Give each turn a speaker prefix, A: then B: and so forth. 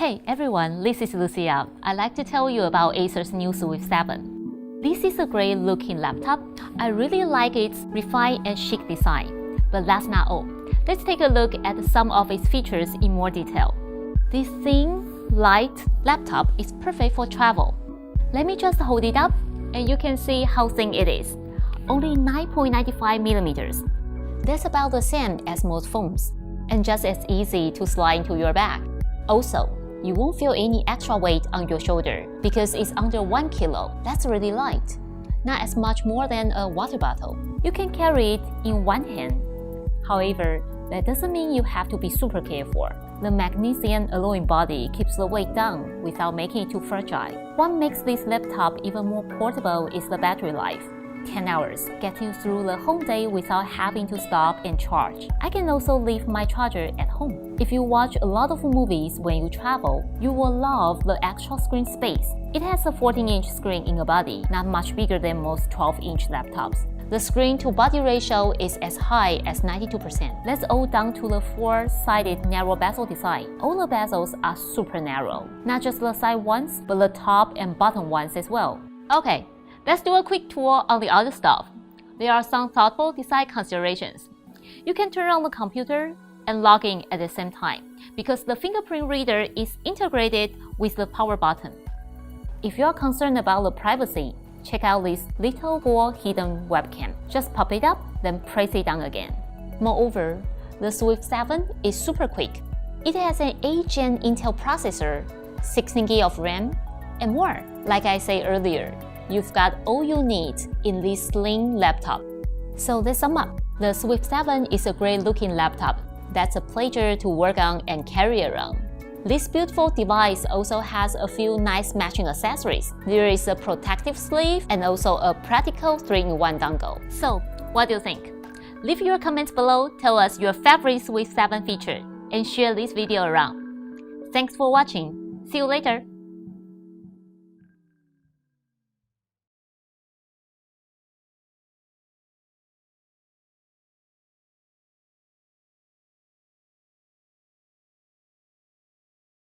A: Hey everyone, this is Lucia. I'd like to tell you about Acer's new Swift 7. This is a great looking laptop. I really like its refined and chic design. But that's not all. Let's take a look at some of its features in more detail. This thin, light laptop is perfect for travel. Let me just hold it up and you can see how thin it is. Only 9.95 millimeters. That's about the same as most phones, and just as easy to slide into your bag. Also, you won't feel any extra weight on your shoulder because it's under 1 kilo. That's really light. Not as much more than a water bottle. You can carry it in one hand. However, that doesn't mean you have to be super careful. The magnesium alloy body keeps the weight down without making it too fragile. What makes this laptop even more portable is the battery life. 10 hours, getting through the whole day without having to stop and charge. I can also leave my charger at home. If you watch a lot of movies when you travel, you will love the extra screen space. It has a 14-inch screen in the body, not much bigger than most 12-inch laptops. The screen-to-body ratio is as high as 92%. That's all down to the 4-sided narrow bezel design. All the bezels are super narrow. Not just the side ones, but the top and bottom ones as well. Okay. Let's do a quick tour on the other stuff. There are some thoughtful design considerations. You can turn on the computer and log in at the same time because the fingerprint reader is integrated with the power button. If you are concerned about the privacy, check out this little ball hidden webcam. Just pop it up, then press it down again. Moreover, the Swift 7 is super quick. It has an 8th-gen Intel processor, 16GB of RAM, and more. Like I said earlier, you've got all you need in this slim laptop. So let's sum up. The Swift 7 is a great looking laptop that's a pleasure to work on and carry around. This beautiful device also has a few nice matching accessories. There is a protective sleeve and also a practical 3-in-1 dongle. So, what do you think? Leave your comments below, tell us your favorite Swift 7 feature, and share this video around. Thanks for watching. See you later!